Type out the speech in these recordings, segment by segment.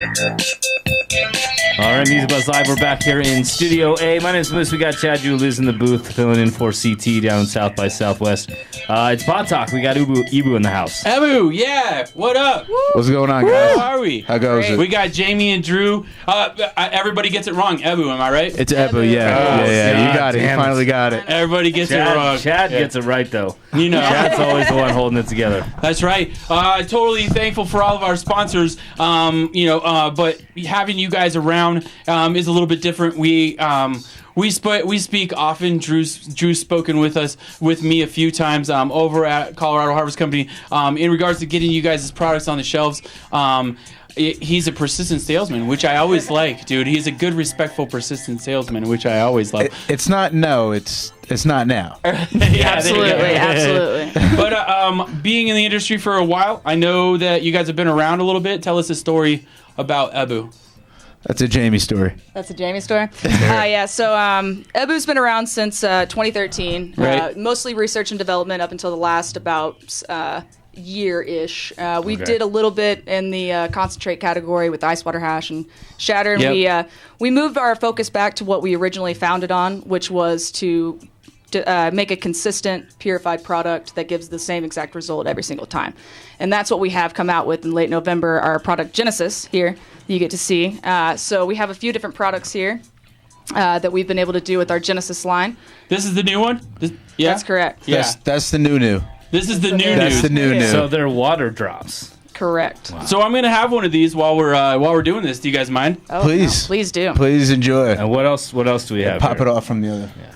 All right, Music Buzz Live. We're back here in Studio A. My name is Moose. We got Chad Julius in the booth, filling in for CT down in South by Southwest. It's Pod Talk. We got Ebbu in the house. Ebbu, yeah. What up? What's going on, guys? How are we? How goes it? We got Jamie and Drew. Everybody gets it wrong. Ebbu, am I right? It's Ebbu, yeah. You got it. You finally got it. Everybody gets it wrong. Chad gets it right, though. You know. Chad's always the one holding it together. That's right. Totally thankful for all of our sponsors. But having you guys around is a little bit different. We speak often. Drew's spoken with me a few times over at Colorado Harvest Company in regards to getting you guys' products on the shelves. He's a persistent salesman, which I always like, dude. He's a good, respectful, persistent salesman, which I always love. It's not no. It's not now. Yeah, absolutely. But being in the industry for a while, I know that you guys have been around a little bit. Tell us a story about Ebbu. That's a Jamie story. That's a Jamie story? Yeah, so Ebbu's been around since 2013. Right. Mostly research and development up until the last about year-ish. We did a little bit in the concentrate category with ice water hash and shatter. And we moved our focus back to what we originally founded on, which was to make a consistent, purified product that gives the same exact result every single time. And that's what we have come out with in late November, our product Genesis here, you get to see. So we have a few different products here that we've been able to do with our Genesis line. This is the new one? Yeah? That's correct. Yeah. That's the new. This is the new That's the new. So they're water drops. Correct. Wow. So I'm going to have one of these while we're doing this. Do you guys mind? Oh, Please. No, please do. Please enjoy. And what else do we have? Pop here? it off from the other. Yeah.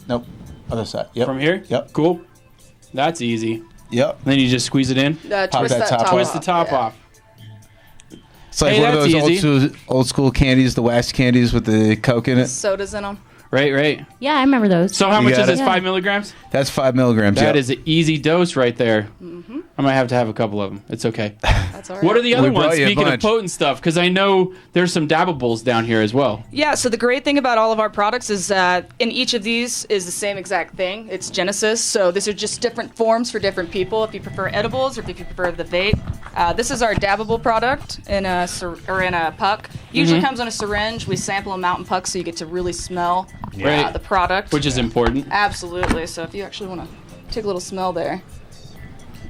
Nope. Other side. Yep. From here? Yep. Cool. That's easy. Yep. Then you just squeeze it in. Pop Twist that top off. Twist the top off. It's like Hey, one of that's those easy. old school candies, the wax candies with the Coke in it. Sodas in them. Right. Yeah, I remember those. So how You much is got this? it. 5 milligrams? That's 5 milligrams. That yep. is an easy dose right there. I might have to have a couple of them. It's okay. That's all right. What are the other We brought ones, you a speaking of bunch. potent stuff? Because I know there's some dabbables down here as well. Yeah, so the great thing about all of our products is that in each of these is the same exact thing. It's Genesis, so these are just different forms for different people. If you prefer edibles or if you prefer the vape. This is our dabbable product in a puck. Usually comes in a syringe. We sample a mountain puck so you get to really smell Right. the product. Which is important. Absolutely. So if you actually want to take a little smell there.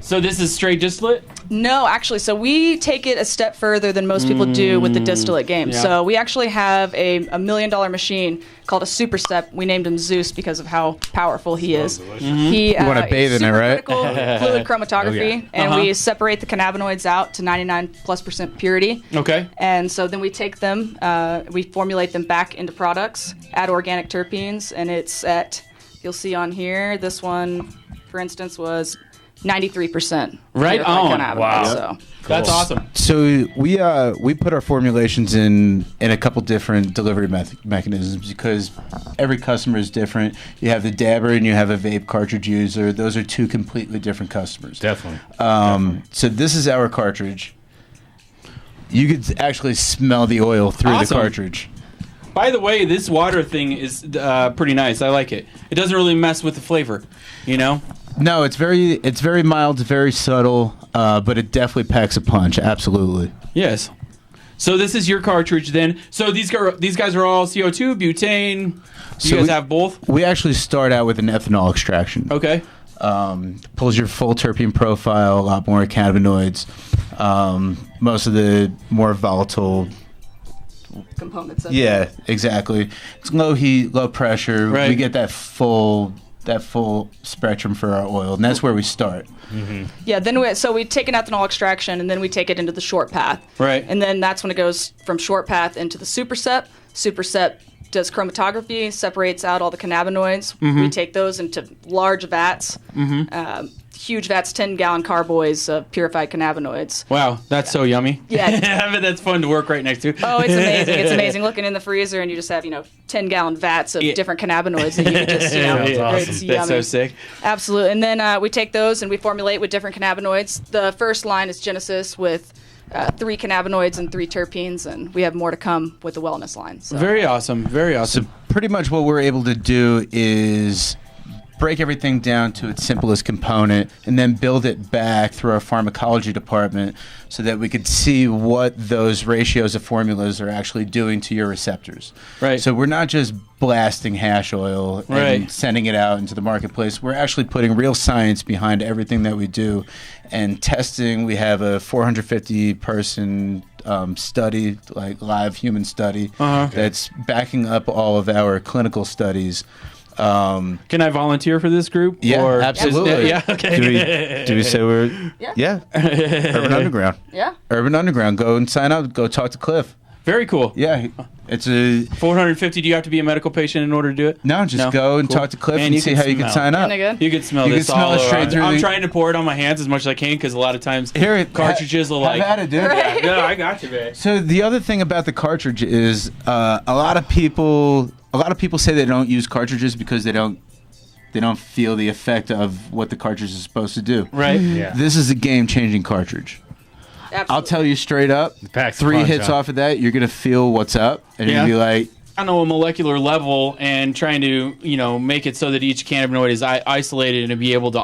So this is straight distillate? No, actually, so we take it a step further than most people do with the distillate game. Yeah. So we actually have a $1 million machine called a Super Step. We named him Zeus because of how powerful he is. He You wanna bathe in it, right? Fluid chromatography, Okay. and we separate the cannabinoids out to 99+% purity. Okay. And so then we take them, we formulate them back into products, add organic terpenes, and it's at, you'll see on here, this one, for instance, was 93%. Right purified on. cannabinoids, Wow. So. That's awesome. So we put our formulations in a couple different delivery mechanisms because every customer is different. You have the dabber and you have a vape cartridge user. Those are two completely different customers. Definitely. So this is our cartridge. You could actually smell the oil through Awesome. the cartridge. By the way, this water thing is pretty nice. I like it. It doesn't really mess with the flavor, you know? No, it's very mild, very subtle, but it definitely packs a punch. Absolutely. Yes. So this is your cartridge then. So these guys are all CO2, butane. You guys have both? We actually start out with an ethanol extraction. Okay. Pulls your full terpene profile, a lot more cannabinoids, most of the more volatile. Components of Yeah, exactly. It's low heat, low pressure. Right. We get that full spectrum for our oil, and that's where we start. Yeah, then we take an ethanol extraction and then we take it into the short path. Right. And then that's when it goes from short path into the Super Step. Super Step does chromatography, separates out all the cannabinoids. We take those into large vats, huge vats, 10-gallon carboys of purified cannabinoids. Wow, that's so yummy. Yeah. I bet that's fun to work right next to. Oh, it's amazing. It's amazing. Looking in the freezer and you just have, 10-gallon vats of different cannabinoids that you can just, Sounds awesome. it's That's so yummy. sick. Absolutely. And then we take those and we formulate with different cannabinoids. The first line is Genesis with 3 cannabinoids and 3 terpenes, and we have more to come with the wellness line. So. Very awesome. Very awesome. So pretty much what we're able to do is break everything down to its simplest component, and then build it back through our pharmacology department so that we could see what those ratios of formulas are actually doing to your receptors. Right. So we're not just blasting hash oil and Right. sending it out into the marketplace. We're actually putting real science behind everything that we do and testing. We have a 450 person study, like live human study, that's backing up all of our clinical studies. Can I volunteer for this group? Yeah, Or absolutely. Yeah, okay. Do we say we're Yeah. Urban Underground? Yeah. Urban Underground. Go and sign up. Go talk to Cliff. Very cool. Yeah, it's a 450. Do you have to be a medical patient in order to do it? no. Just go and talk to Cliff Man, and you see can how you can smell. sign up. Isn't it good? You can smell You this can smell all it straight over. through I'm the- trying to pour it on my hands as much as I can because a lot of times Here, cartridges will like. Have at it, dude. No, I got you, man. So the other thing about the cartridge is a lot of people say they don't use cartridges because they don't feel the effect of what the cartridge is supposed to do. Right. Yeah. This is a game-changing cartridge. Absolutely. I'll tell you straight up, packs a 3 punch, hits huh? off of that, you're going to feel what's up. And Yeah. you're going to be like, I know a molecular level and trying to make it so that each cannabinoid is isolated and to be able to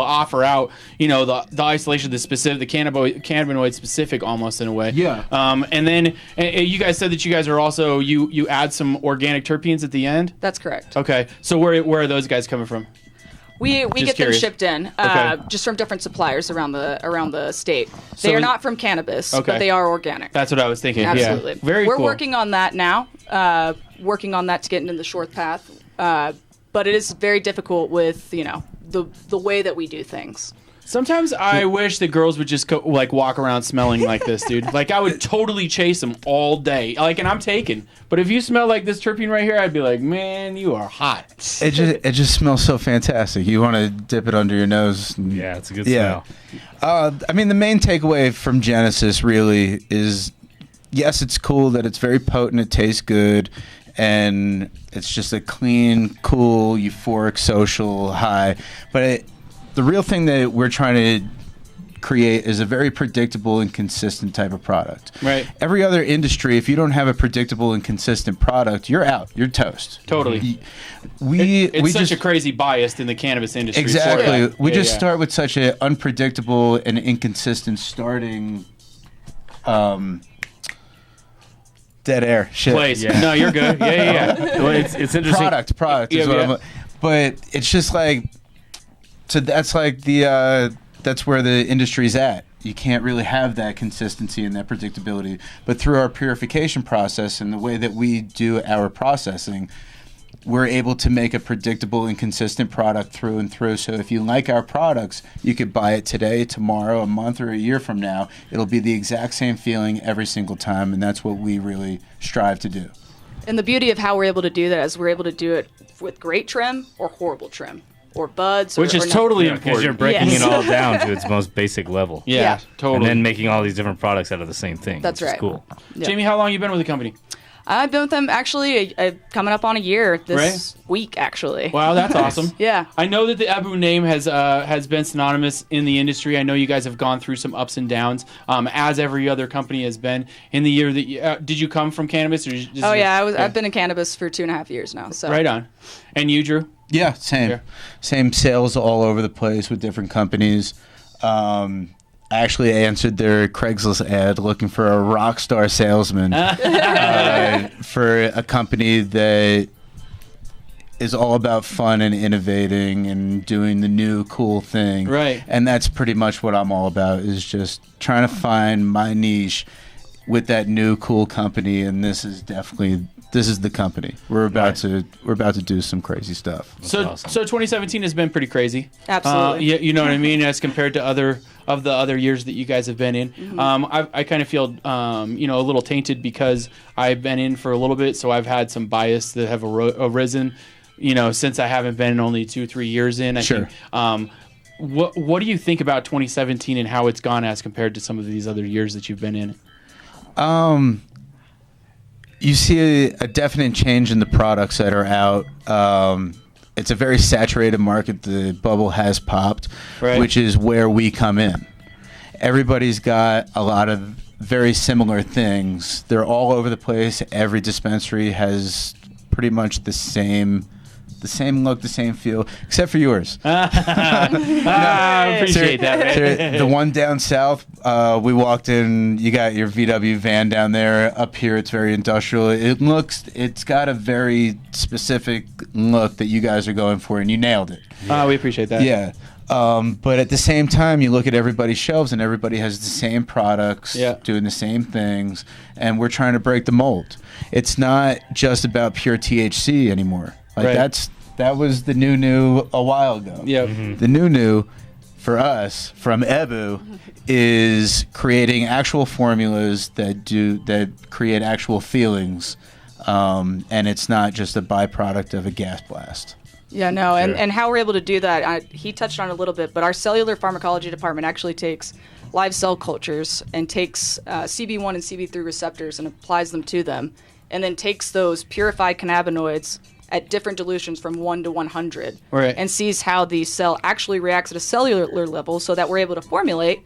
offer out the isolation, the cannabinoid specific almost in a way. Yeah. And then you guys said that you guys are also you add some organic terpenes at the end. That's correct. Okay, so where are those guys coming from? We get curious. them shipped in Okay. just from different suppliers around the state. So They are is- not from cannabis, Okay. but they are organic. That's what I was thinking. Absolutely. Yeah. Very We're cool. working on that now. Working on that to get into the short path. But it is very difficult with the way that we do things. Sometimes I wish that girls would just walk around smelling like this, dude. Like I would totally chase them all day. Like, and I'm taken. But if you smell like this terpene right here, I'd be like, man, you are hot. it just smells so fantastic. You want to dip it under your nose. Yeah, it's a good Yeah. smell. I mean, the main takeaway from Genesis really is, yes, it's cool that it's very potent, it tastes good, and it's just a clean, cool, euphoric, social high. But the real thing that we're trying to create is a very predictable and consistent type of product. Right. Every other industry, if you don't have a predictable and consistent product, you're out. You're toast. Totally. We It's such just a crazy bias in the cannabis industry. exactly. Yeah. We Yeah, just yeah. start with such an unpredictable and inconsistent starting. Dead air. Shit. place. Yeah. No, you're good. Yeah. Well, it's interesting. Product Yeah, is what yeah. I'm. But it's just like, so that's like that's where the industry's at. You can't really have that consistency and that predictability. But through our purification process and the way that we do our processing, we're able to make a predictable and consistent product through and through. So if you like our products, you could buy it today, tomorrow, a month, or a year from now. It'll be the exact same feeling every single time, and that's what we really strive to do. And the beauty of how we're able to do that is we're able to do it with great trim or horrible trim or buds. Which or is not. totally Because important. you're breaking Yes. it all down to its most basic level. Yeah, Yeah. totally. And then making all these different products out of the same thing. That's which right. Is cool. Yeah. Jamie, how long you been with the company? I've been with them actually coming up on a year this week, actually. Wow, that's awesome. Yeah. I know that the Ebbu name has been synonymous in the industry. I know you guys have gone through some ups and downs, as every other company has been. In the year that did you come from cannabis? Or just Oh yeah, I've been in cannabis for 2.5 years now. So right on. And you, Drew? Yeah, same. Yeah. Same sales all over the place with different companies. I actually answered their Craigslist ad looking for a rock star salesman for a company that is all about fun and innovating and doing the new cool thing. Right. And that's pretty much what I'm all about, is just trying to find my niche with that new cool company, and this is the company. We're about to do some crazy stuff. So awesome. so 2017 has been pretty crazy. Absolutely. Yeah, you know what I mean, as compared to other years that you guys have been in. I kind of feel a little tainted because I've been in for a little bit, so I've had some bias that have arisen. Since I haven't been only 2-3 years in. I Sure. think. What do you think about 2017 and how it's gone as compared to some of these other years that you've been in? You see a definite change in the products that are out. It's a very saturated market. The bubble has popped, Right. which is where we come in. Everybody's got a lot of very similar things. They're all over the place. Every dispensary has pretty much the same the same look, the same feel, except for yours. I appreciate that, man. The one down south, we walked in. You got your VW van down there. Up here, it's very industrial. It's got a very specific look that you guys are going for, and you nailed it. We appreciate that. Yeah. But at the same time, you look at everybody's shelves, and everybody has the same products, doing the same things, and we're trying to break the mold. It's not just about pure THC anymore. Like that was the new a while ago. Yeah. The new for us from Ebbu is creating actual formulas that create actual feelings, and it's not just a byproduct of a gas blast. Yeah, no, and how we're able to do that, he touched on it a little bit, but our cellular pharmacology department actually takes live cell cultures and takes CB1 and CB3 receptors and applies them to them, and then takes those purified cannabinoids at different dilutions from 1 to 100, and sees how the cell actually reacts at a cellular level so that we're able to formulate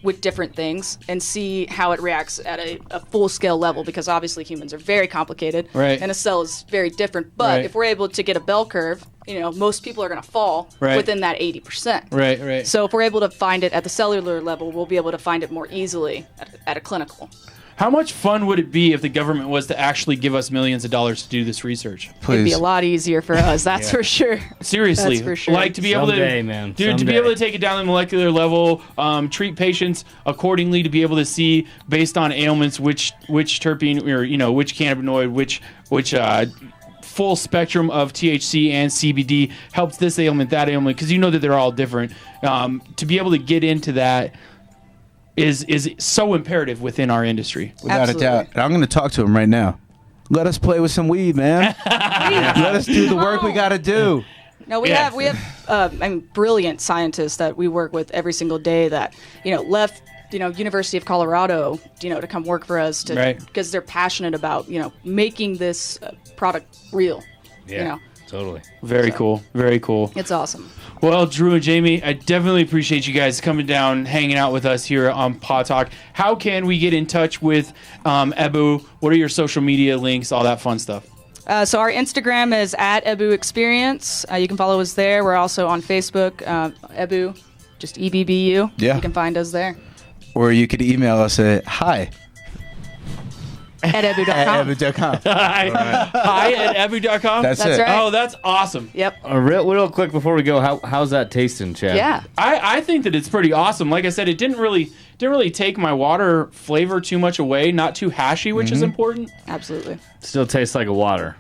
with different things and see how it reacts at a full-scale level, because obviously humans are very complicated, and a cell is very different. But if we're able to get a bell curve, most people are going to fall within that 80%. So if we're able to find it at the cellular level, we'll be able to find it more easily at a clinical. How much fun would it be if the government was to actually give us millions of dollars to do this research? Please. It'd be a lot easier for us, that's for sure. Seriously. That's for sure. Like to be able to, to be able to take it down the molecular level, treat patients accordingly, to be able to see based on ailments which terpene or which cannabinoid, which full spectrum of THC and CBD helps this ailment, that ailment, because that they're all different. To be able to get into that is so imperative within our industry. Without a doubt. And I'm going to talk to him right now. Let us play with some weed, man. Let us do the work we got to do. No, we have brilliant scientists that we work with every single day that left University of Colorado to come work for us because they're passionate about making this product real. Totally. Very cool. Very cool. It's awesome. Well, Drew and Jamie, I definitely appreciate you guys coming down, hanging out with us here on Pod Talk. How can we get in touch with Ebbu? What are your social media links, all that fun stuff? So our Instagram is at Ebbu Experience. You can follow us there. We're also on Facebook, Ebbu, just EBBU. Yeah. You can find us there. Or you could email us at hi at Ebbu.com. At Ebbu.com. Hi at Ebbu.com? That's it. Right. Oh, that's awesome. Yep. Real quick before we go, how's that tasting, Chad? Yeah. I think that it's pretty awesome. Like I said, it didn't really take my water flavor too much away. Not too hashy, which is important. Absolutely. Still tastes like a water.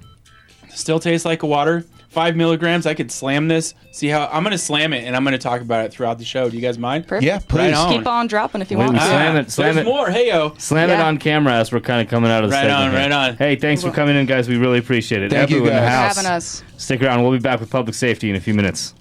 Still tastes like a water. 5 milligrams. I could slam this. See how I'm going to slam it, and I'm going to talk about it throughout the show. Do you guys mind? Perfect. Yeah, please. Right on. Keep on dropping if you want. Slam it. There's more. Hey-o. Slam it on camera as we're kind of coming out of the segment here. Right on. Hey, thanks for coming in, guys. We really appreciate it. Thank you, Ebbu in the guys. house. For having us. Stick around. We'll be back with public safety in a few minutes.